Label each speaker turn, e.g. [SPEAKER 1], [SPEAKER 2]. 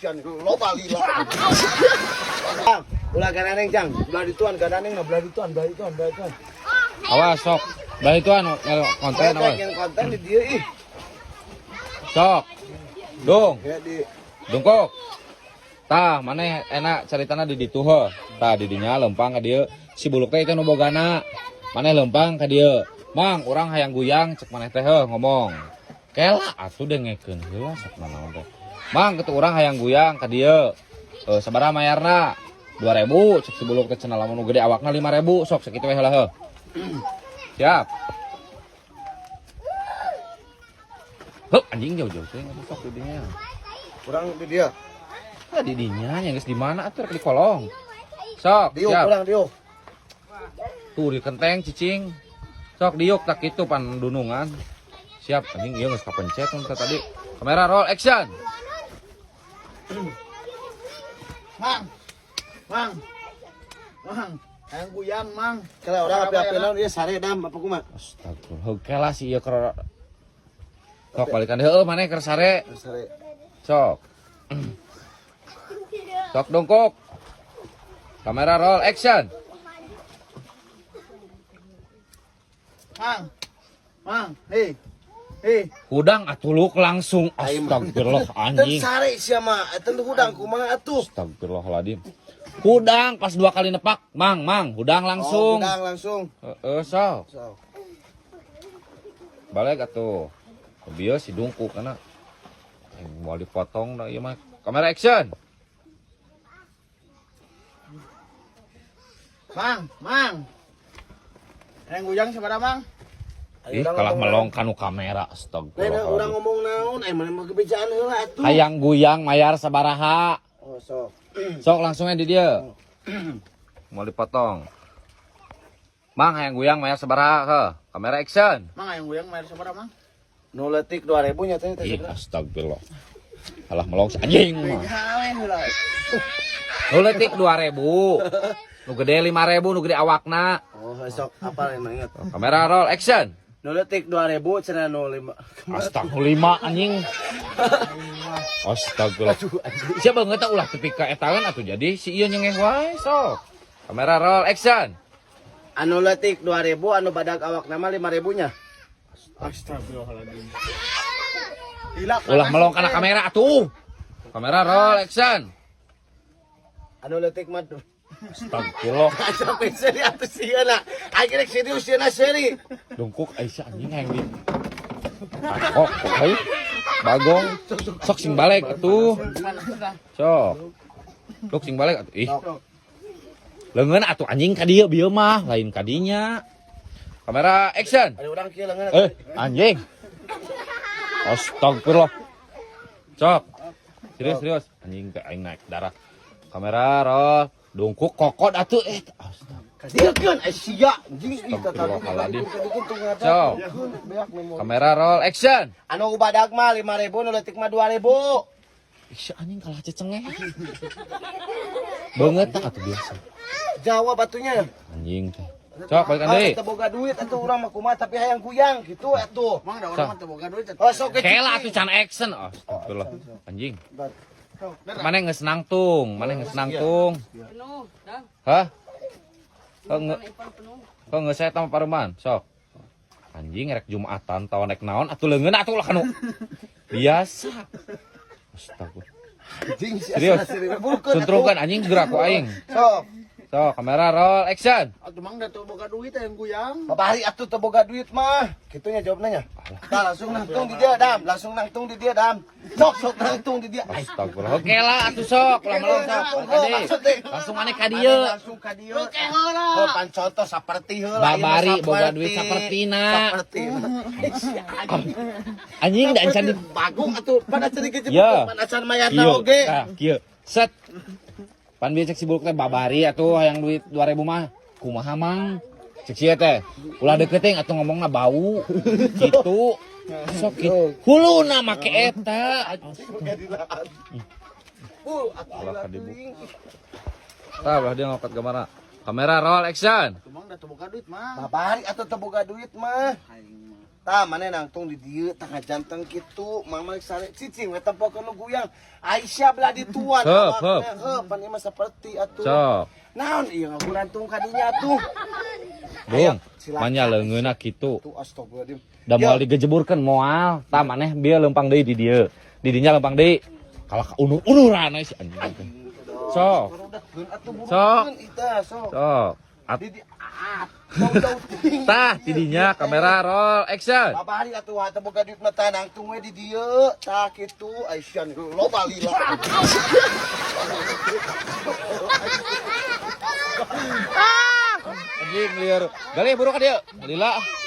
[SPEAKER 1] Kan loba lila. Ulah gananeng jang, belah dituan gananeng belah dituan.
[SPEAKER 2] Awas sok. Belah dituan konten awas.
[SPEAKER 1] Yang konten di dia ih.
[SPEAKER 2] Sok. Dong.
[SPEAKER 1] Ya di
[SPEAKER 2] Dongkok. Tah, maneh enak caritana di ditu heuh. Tah di dinya lempang ka dieu. Si buluk teh itu nu bogana. Maneh lempang ka dieu. Mang, urang hayang guyang cek maneh teh heuh ngomong. Kela atuh dengekeun heula sok nanaon teh. Mang, kitu urang hayang guyang ka dieu. Sabaraha mayarna? 2.000 cek si buluk teh cenah lamun nu gede awakna 5.000 sok sakitu we heula heuh. Siap. Heuh, anjing jauh-jauh teh sok di dinya.
[SPEAKER 1] kurang di dia.
[SPEAKER 2] Di dinya yang geus di mana atuh di kolong. Sok,
[SPEAKER 1] Diuk
[SPEAKER 2] siap.
[SPEAKER 1] kurang diuk.
[SPEAKER 2] Tuh di kenteng cicing. Sok diuk tak kitu pan dunungan. Siap, anjing ieu geus kapencet teh tadi. Kamera roll action.
[SPEAKER 1] Mang. Hayang guyang, Mang. Kalau orang api-api naon dia sare dam apa kumaha?
[SPEAKER 2] Astagfirullah. Heuh lah si ieu keur sok balikan heueuh maneh keur sare.
[SPEAKER 1] Sare.
[SPEAKER 2] Sok. Sok dongkok. Kamera roll action.
[SPEAKER 1] Mang, hei.
[SPEAKER 2] Hudang atuluk langsung. Astagfirullah anjing.
[SPEAKER 1] Sare sia mah, eta hudang kumaha atuh?
[SPEAKER 2] Astagfirullahaladzim. Hudang pas 2 kali nepak, mang, hudang langsung.
[SPEAKER 1] Hudang langsung.
[SPEAKER 2] So.
[SPEAKER 1] So.
[SPEAKER 2] Balik atuh. Bieu si dungkuk kana. Mau dipotong da ieu mah. Kamera action.
[SPEAKER 1] Mang. Yang guyang sabaraha, Mang?
[SPEAKER 2] Ih, kalah melong kanu kamera. Astagfirullah.
[SPEAKER 1] Urang ngomong naon, mana mah kebejaan heula atuh.
[SPEAKER 2] Hayang guyang mayar sabaraha.
[SPEAKER 1] Oh, sok.
[SPEAKER 2] Sok langsungnya di dia. Mau dipotong. Mang, hayang guyang mayar sabaraha heuh. Kamera action.
[SPEAKER 1] Mang yang guyang mayar sabaraha, Mang? Nu leutik 2.000 nya teh
[SPEAKER 2] Ih, astagfirullah. Kalah melong si anjing mah.
[SPEAKER 1] Bejalan heula.
[SPEAKER 2] Nu leutik 2.000. Nu gede 5.000, nu gede awakna.
[SPEAKER 1] Oh, sok apa yang ingat?
[SPEAKER 2] Kamera roll action.
[SPEAKER 1] Nu leutik 2.000 cenah nu 5.
[SPEAKER 2] Astagfirullah anjing. Astagfirullah. Siapa nggak tahu ulah ketika etangan atau jadi si ieu nyengeh wae sok. Kamera roll action.
[SPEAKER 1] Anu leutik 2.000, anu badag awak nama 5.000 nya. Astagfirullahaladzim.
[SPEAKER 2] Ulah melong kana kamera atuh. Kamera roll action.
[SPEAKER 1] Anu leutik mah
[SPEAKER 2] Astagfirullah.
[SPEAKER 1] sampai seri atuh sieuna. Aing rek serius sieuna seri.
[SPEAKER 2] Dungkuk Aisyah anjing hayang di. Kok euy. Bagong. Sok sing balik atuh. Sok. Sok sing balik atuh. Ih. Leungeun atuh anjing ka dieu bieu mah, lain ka dinya. Kamera action.
[SPEAKER 1] Ada urang kieu leungeun.
[SPEAKER 2] Anjing. Astagfirullah. Sok. Serius. Anjing ke aing naik darah. Kamera roll. Dungkuk kokot atuh astaga.
[SPEAKER 1] Kadiekeun sia anjing
[SPEAKER 2] Astagfirullahaladzim. Sok. Kamera roll action.
[SPEAKER 1] Anu badag mah 5.000, nu leutik mah 2.000.
[SPEAKER 2] Ih, anjing kalah cecengeh. Banget tak atuh biasa.
[SPEAKER 1] Jawab batunya.
[SPEAKER 2] Anjing teh. Sok balikan deui.
[SPEAKER 1] Teu boga duit atuh urang mah kumaha tapi hayang guyang gitu atuh. Mang da urang mah teu boga duit. Oh sok
[SPEAKER 2] Kela atuh can action. Astagfirullah. Anjing. Mana geus nangtung?
[SPEAKER 3] Penuh, dah.
[SPEAKER 2] Hah?
[SPEAKER 3] Ipan penuh.
[SPEAKER 2] Kok geus saya tama pareman? Sok. Anjing rek Jumatan tawa naik naon atuh leungeun atuh lah kanu. Biasa. Astagfirullah.
[SPEAKER 1] anjing
[SPEAKER 2] Serius. Suntrungkeun anjing gerak ku aing. So, kamera roll action.
[SPEAKER 1] Atuh mang da teu boga duit hayang guyang. Babari atuh teu boga duit mah. Kitunya jawabna nya. Tah langsung nangtung di dia, Dam. Sok nangtung di dia.
[SPEAKER 2] Astagfirullah. Oke lah atuh sok, ulah melong sok. Tadi. Langsung maneh ka dieu.
[SPEAKER 1] Langsung ka dieu. Oh, pan contoh saperti heula.
[SPEAKER 2] Babari boga duit sapertina.
[SPEAKER 1] Sapertina.
[SPEAKER 2] Anjing da encan di
[SPEAKER 1] Bagung atuh pada ceri ke
[SPEAKER 2] Ya.
[SPEAKER 1] pan acan mayarna oge.
[SPEAKER 2] Nah, kieu. Set. Pan bieu cek si buluk teh babari atuh hayang duit 2.000 mah. Kumaha mang? Cek sia teh. Ulah deket teh atuh ngomongna bau. Kitu. Sok kitu. Huluna make eta. Ulah kadibuk. Tah ulah dia ngangkat gambarna. Kamera roll action.
[SPEAKER 1] Tumang da teu boga duit mah. Babari atuh teu boga duit mah. Ta mana nangtung di dieu tengah jantung kitu mang malik sare cicing we tempokeun nu guyang Aisyah belah dituan pan ieu mah saperti atuh
[SPEAKER 2] Sok.
[SPEAKER 1] naon ieu ngagurantung ka dinya atuh
[SPEAKER 2] Bung, manya leungeunna kitu.
[SPEAKER 1] tuh astagfirullahaladzim
[SPEAKER 2] Da moal digejeburkeun moal. Tah maneh bieu lempang deui di dieu. Di dinya lempang deui. Kalau unur-unuran si anjing. Sok. Sok. Sok. Tah, tidinya kamera roll action.
[SPEAKER 1] Babari atuh hata boga duit mah tah nangtung we di dieu tah kitu Aisyah loba lila
[SPEAKER 2] Anjing liar. Gali buru ka dieu. Lila.